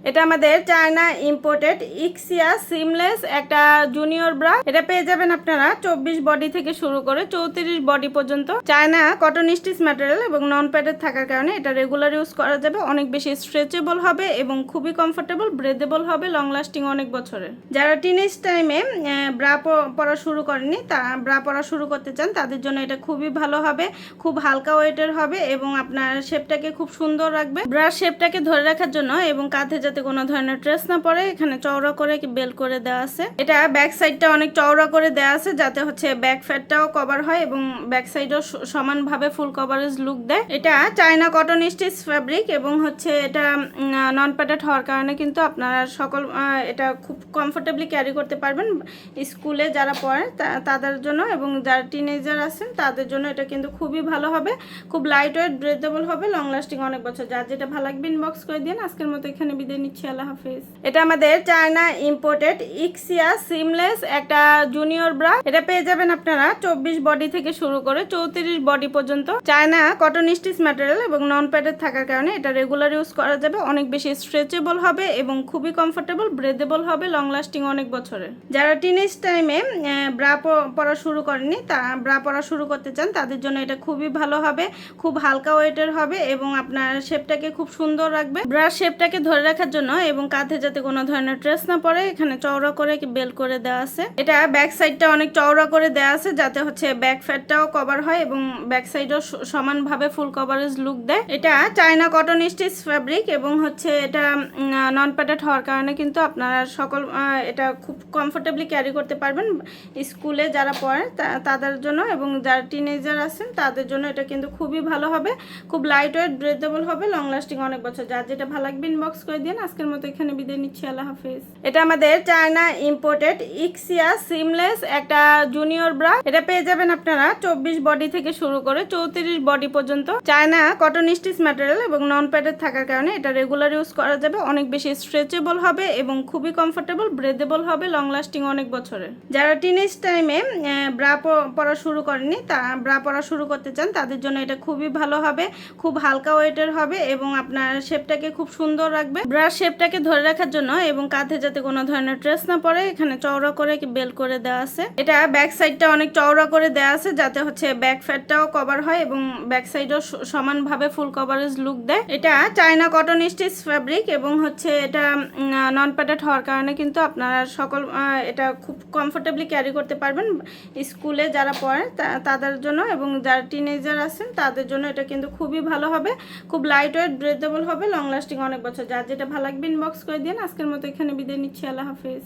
এটা আমাদের China imported ইক্সিয়া seamless একটা জুনিয়র ব্রা। এটা পেয়ে যাবেন আপনারা 24 বডি থেকে শুরু করে 34 বডি পর্যন্ত। চায়না কটন স্টিচ ম্যাটেরিয়াল এবং নন প্যাডেড থাকার কারণে এটা রেগুলার ইউজ করা যাবে। অনেক বেশি স্ট্রেচেবল হবে এবং খুবই কমফোর্টেবল, ব্রেদেবল হবে, লং লাস্টিং অনেক বছরের। যারা টিনেজ টাইমে ব্রা পরা শুরু করেনি, তা ব্রা পরা শুরু করতে চান, তাদের জন্য এটা খুবই ভালো হবে। খুব হালকা ওয়েটের হবে এবং আপনার শেপটাকে খুব সুন্দর রাখবে। ব্রা শেপটাকে ধরে রাখার জন্য এবং কাঁধে যাতে কোনো ধরনের ট্রেস না পড়ে, এখানে চওড়া করে বেল করে দেওয়া আছে। এটা ব্যাক সাইডটা অনেক চওড়া করে দেওয়া আছে যাতে হচ্ছে ব্যাক ফ্যাটটাও কভার হয় এবং ব্যাক সাইডও সমানভাবে ফুল কভারেজ লুক দেয়। এটা চায়না কটন স্টিচ ফ্যাব্রিক এবং হচ্ছে এটা নন প্যাডেড হওয়ার কারণে কিন্তু আপনারা সকল এটা খুব কমফোর্টেবলি ক্যারি করতে পারবেন। স্কুলে যারা পড়ে তাদের জন্য এবং যারা টিনেজার আছেন তাদের জন্য এটা কিন্তু খুবই ভালো হবে। খুব লাইট ওয়েট, ব্রেথেবল হবে, লং লাস্টিং অনেক বছর। যার যেটা ভালো লাগবে ইনবক্স করে দিন। আজকের মতো এখানে বিদায় নিচ্ছি। আল্লাহ হাফেজ। এটা আমাদের চায়না ইম্পোর্টেড ইক্সিয়া সিমলেস একটা জুনিয়র ব্রা। এটা পেয়ে যাবেন আপনারা 24 বডি থেকে শুরু করে 34 বডি পর্যন্ত। চায়না কটন স্টিচ ম্যাটেরিয়াল এবং নন প্যাডেড থাকার কারণে এটা রেগুলার ইউজ করা যাবে। অনেক বেশি স্ট্রেচেবল হবে এবং খুবই কমফোর্টেবল, ব্রেদেবল হবে, লং লাস্টিং অনেক বছরের। যারা টিনেজ টাইমে ব্রা পরা শুরু করেনি, তা ব্রা পরা শুরু করতে চান, তাদের জন্য এটা খুবই ভালো হবে। খুব হালকা ওয়েটের হবে এবং আপনার শেপটাকে খুব সুন্দর রাখবে। ব্রা শেপটাকে ধরে রাখার জন্য এবং কাঁধে যাতে কোনো ধরনের ট্রেস না পড়ে, এখানে চওড়া করে বেল করে দেওয়া আছে। এটা ব্যাক সাইডটা অনেক চওড়া করে দেওয়া আছে যাতে হচ্ছে ব্যাক ফ্যাটটাও কভার হয় এবং ব্যাক সাইডও সমানভাবে ফুল কভারেজ লুক দেয়। এটা চায়না কটন স্টিচ ফ্যাব্রিক এবং হচ্ছে এটা নন প্যাডেড হওয়ার কারণে কিন্তু আপনারা সকল এটা খুব কমফোর্টেবলি ক্যারি করতে পারবেন। স্কুলে যারা পড়ে তাদের জন্য এবং যারা টিনেজার আছেন তাদের জন্য এটা কিন্তু খুবই ভালো হবে। খুব লাইট ওয়েট, ব্রেথেবল হবে, লং লাস্টিং অনেক বছর। যার যেটা ভালো লাগবে ইনবক্স করে দিন। আজকের মতো এখানে বিদায় নিচ্ছি। আল্লাহ হাফেজ। এটা আমাদের চায়না ইম্পোর্টেড ইক্সিয়া সিমলেস একটা জুনিয়র ব্রা। এটা পেয়ে যাবেন আপনারা 24 বডি থেকে শুরু করে 34 বডি পর্যন্ত। চায়না কটন স্টিচ ম্যাটেরিয়াল এবং নন প্যাডেড থাকার কারণে এটা রেগুলার ইউজ করা যাবে। অনেক বেশি স্ট্রেচেবল হবে এবং খুবই কমফোর্টেবল, ব্রেদেবল হবে, লং লাস্টিং অনেক বছরের। যারা টিনেজ টাইমে ব্রা পরা শুরু করেনি, তা ব্রা পরা শুরু করতে চান, তাদের জন্য এটা খুবই ভালো হবে। খুব হালকা ওয়েটের হবে এবং আপনার শেপটাকে খুব সুন্দর রাখবে। ব্রা শেপটাকে ধরে রাখার জন্য এবং কাঁধে যাতে কোনো ধরনের ট্রেস না পড়ে, এখানে চওড়া করে বেল করে দেওয়া আছে। এটা ব্যাক সাইডটা অনেক চওড়া করে দেওয়া আছে যাতে হচ্ছে ব্যাক ফ্যাটটাও কভার হয় এবং ব্যাক সাইডও সমানভাবে ফুল কভারেজ লুক দেয়। এটা চায়না কটন স্টিচ ফ্যাব্রিক এবং হচ্ছে এটা নন প্যাডেড হওয়ার কারণে কিন্তু আপনারা সকল এটা খুব কমফোর্টেবলি ক্যারি করতে পারবেন। স্কুলে যারা পড়ে তাদের জন্য এবং যারা টিনেজার আছেন তাদের জন্য এটা কিন্তু খুবই ভালো হবে। খুব লাইট ওয়েট, ব্রেথেবল হবে, লং লাস্টিং অনেক বছর। যার যেটা ভালো লাগবে ইনবক্স করে দিন। আজকের মতো এখানে বিদায় নিচ্ছি। আল্লাহ হাফেজ।